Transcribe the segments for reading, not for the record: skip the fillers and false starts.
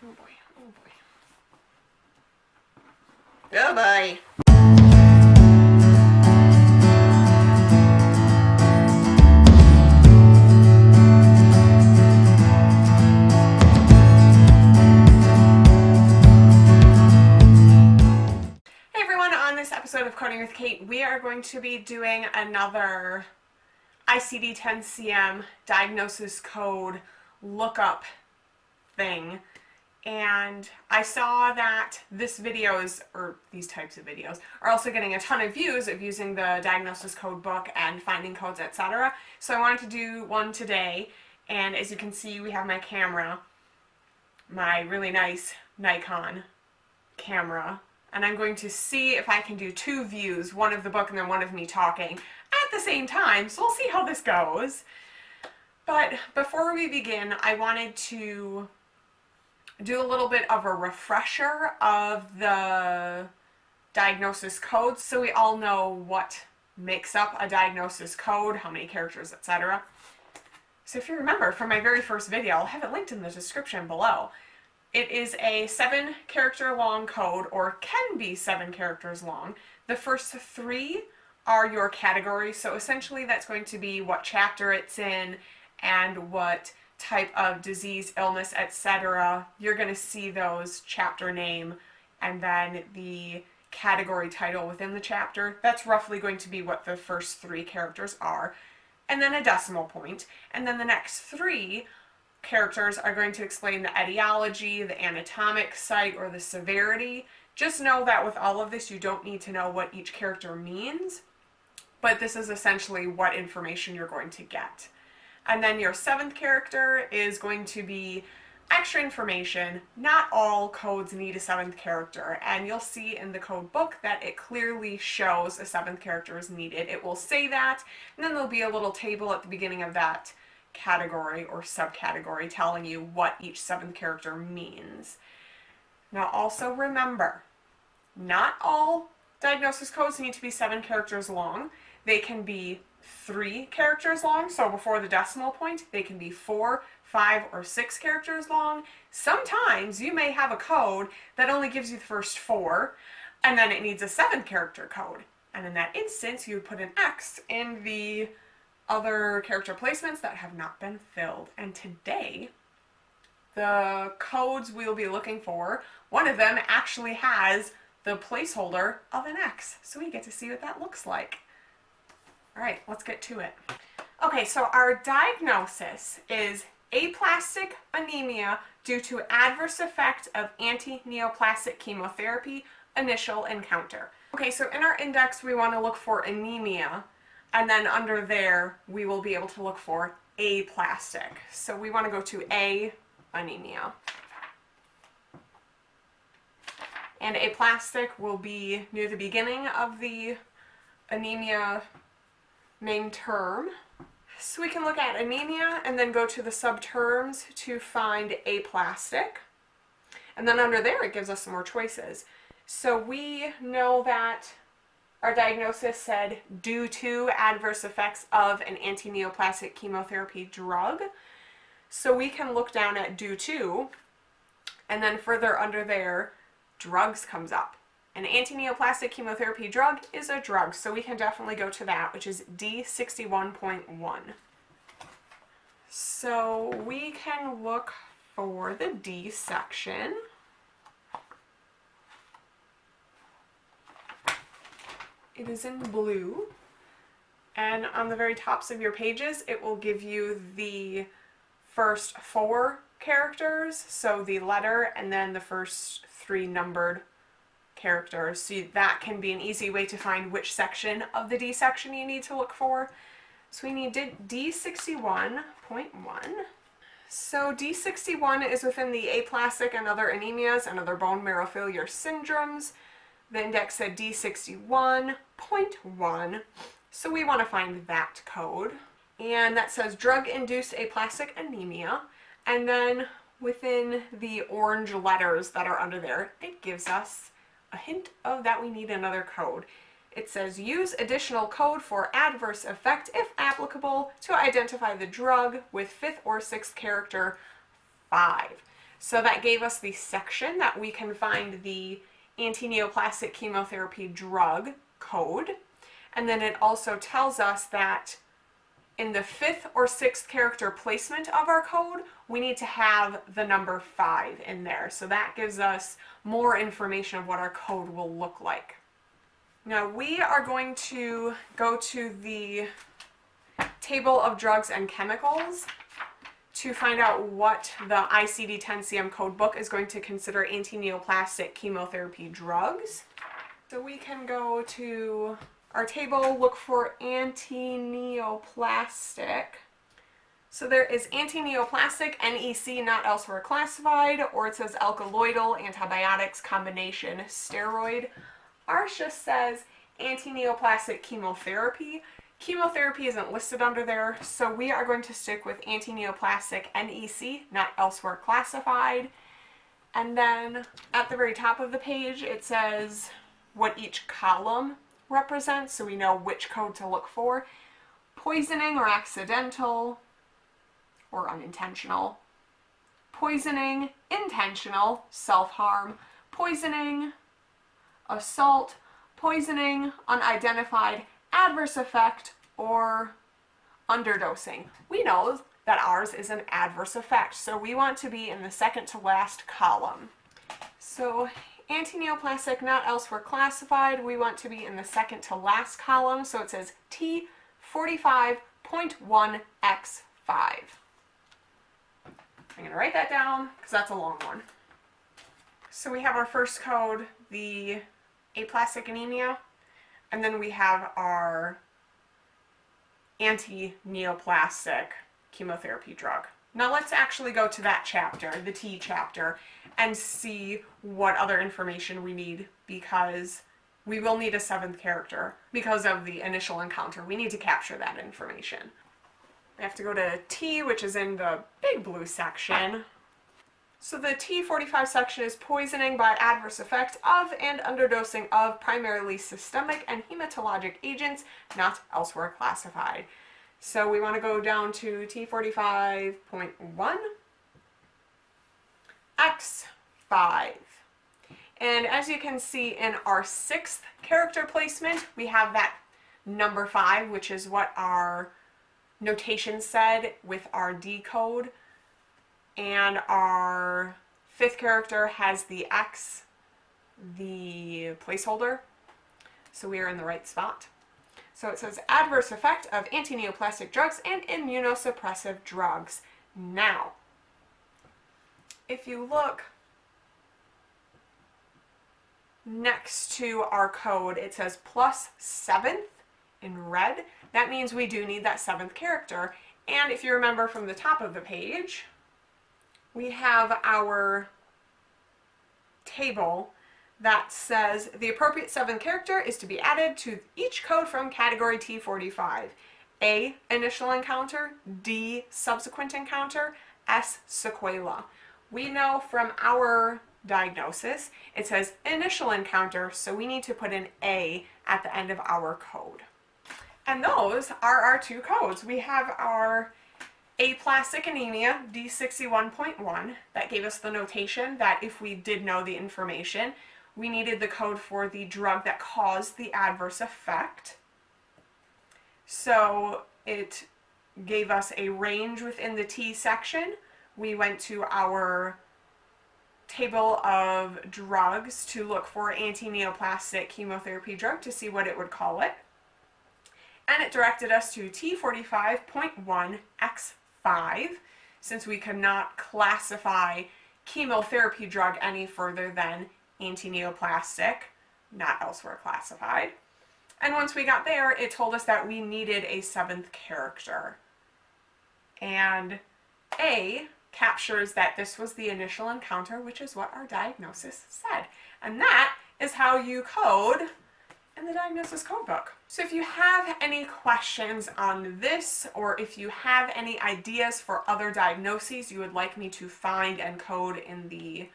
Oh boy, oh boy. Oh boy. Hey everyone, on this episode of Coding with Kate, we are going to be doing another ICD-10-CM diagnosis code lookup thing. And I saw that this video is, or these types of videos, are also getting a ton of views of using the diagnosis code book and finding codes, etc. So I wanted to do one today, and as you can see, we have my camera, my really nice Nikon camera, and I'm going to see if I can do two views, one of the book and then one of me talking at the same time, so we'll see how this goes. But before we begin, I wanted to do a little bit of a refresher of the diagnosis code so we all know what makes up a diagnosis code, how many characters, etc. So if you remember from my very first video, I'll have it linked in the description below. It is a 7-character long code, or can be 7 characters long. The first 3 are your categories, so essentially that's going to be what chapter it's in and what type of disease, illness, etc. You're going to see those chapter name and then the category title within the chapter. That's roughly going to be what the first 3 characters are. And then a decimal point. And then the next 3 characters are going to explain the etiology, the anatomic site, or the severity. Just know that with all of this, you don't need to know what each character means, but this is essentially what information you're going to get. And then your 7th character is going to be extra information. Not all codes need a 7th character, and you'll see in the code book that it clearly shows a 7th character is needed. It will say that, and then there'll be a little table at the beginning of that category or subcategory telling you what each 7th character means. Now also remember, not all diagnosis codes need to be 7 characters long. They can be 3 characters long, so before the decimal point, they can be 4, 5, or 6 characters long. Sometimes you may have a code that only gives you the first 4, and then it needs a 7-character code. And in that instance, you would put an X in the other character placements that have not been filled. And today, the codes we'll be looking for, one of them actually has the placeholder of an X, so we get to see what that looks like. All right, let's get to it. Okay, so our diagnosis is aplastic anemia due to adverse effect of anti-neoplastic chemotherapy, initial encounter. Okay, so in our index, we want to look for anemia, and then under there, we will be able to look for aplastic. So we want to go to A, anemia. And aplastic will be near the beginning of the anemia main term. So we can look at anemia and then go to the subterms to find aplastic. And then under there it gives us some more choices. So we know that our diagnosis said due to adverse effects of an anti-neoplastic chemotherapy drug. So we can look down at due to, and then further under there, drugs comes up. An anti-neoplastic chemotherapy drug is a drug, so we can definitely go to that, which is D61.1. So we can look for the D section. It is in blue, and on the very tops of your pages, it will give you the first 4 characters, so the letter, and then the first 3 numbered characters. So that can be an easy way to find which section of the D section you need to look for. So we need D61.1. So D61 is within the aplastic and other anemias and other bone marrow failure syndromes. The index said D61.1. So we want to find that code. And that says drug-induced aplastic anemia. And then within the orange letters that are under there, it gives us a hint of that we need another code. It says use additional code for adverse effect if applicable to identify the drug with 5th or 6th character 5. So that gave us the section that we can find the anti-neoplastic chemotherapy drug code. And then it also tells us that in the 5th or 6th character placement of our code, we need to have the number 5 in there. So that gives us more information of what our code will look like. Now we are going to go to the table of drugs and chemicals to find out what the ICD-10-CM codebook is going to consider anti-neoplastic chemotherapy drugs. So we can go to our table, look for anti-neoplastic. So there is anti-neoplastic, NEC, not elsewhere classified, or it says alkaloidal antibiotics combination steroid. Ours just says anti-neoplastic chemotherapy. Chemotherapy isn't listed under there, so we are going to stick with anti-neoplastic NEC, not elsewhere classified. And then at the very top of the page, it says what each column represents, so we know which code to look for. Poisoning or accidental or unintentional. Poisoning, intentional, self-harm. Poisoning, assault. Poisoning, unidentified, adverse effect, or underdosing. We know that ours is an adverse effect, so we want to be in the second to last column. So anti-neoplastic, not elsewhere classified, we want to be in the second to last column, so it says T45.1X5. I'm going to write that down because that's a long one. So we have our first code, the aplastic anemia, and then we have our anti-neoplastic chemopherapy drug. Now let's actually go to that chapter, the T chapter, and see what other information we need, because we will need a 7th character because of the initial encounter. We need to capture that information. We have to go to T, which is in the big blue section. So the T45 section is poisoning by adverse effect of and underdosing of primarily systemic and hematologic agents not elsewhere classified. So we want to go down to T45.1 X5. And as you can see in our 6th character placement, we have that number 5, which is what our notation said with our D code. And our 5th character has the X, the placeholder, so we are in the right spot. So it says adverse effect of anti-neoplastic drugs and immunosuppressive drugs. Now, if you look next to our code, it says +7th in red. That means we do need that 7th character. And if you remember from the top of the page, we have our table that says the appropriate 7th character is to be added to each code from category T45. A, initial encounter. D, subsequent encounter. S, sequela. We know from our diagnosis, it says initial encounter, so we need to put an A at the end of our code. And those are our 2 codes. We have our aplastic anemia, D61.1, that gave us the notation that if we did know the information, we needed the code for the drug that caused the adverse effect. So it gave us a range within the T section. We went to our table of drugs to look for anti-neoplastic chemotherapy drug to see what it would call it. And it directed us to T45.1 X5, since we could not classify chemotherapy drug any further than anti-neoplastic, not elsewhere classified. And once we got there, it told us that we needed a 7th character. And A captures that this was the initial encounter, which is what our diagnosis said. And that is how you code in the diagnosis codebook. So if you have any questions on this, or if you have any ideas for other diagnoses you would like me to find and code in the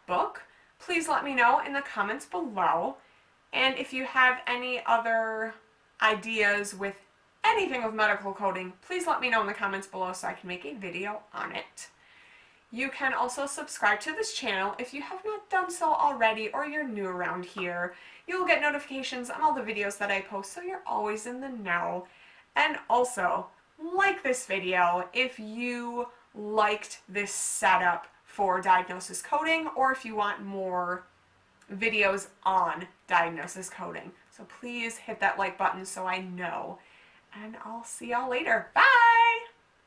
book, please let me know in the comments below. And if you have any other ideas with anything with medical coding, please let me know in the comments below so I can make a video on it. You can also subscribe to this channel if you have not done so already or you're new around here. You will get notifications on all the videos that I post so you're always in the know. And also, like this video if you liked this setup for diagnosis coding or if you want more videos on diagnosis coding. So please hit that like button so I know. And I'll see y'all later. Bye!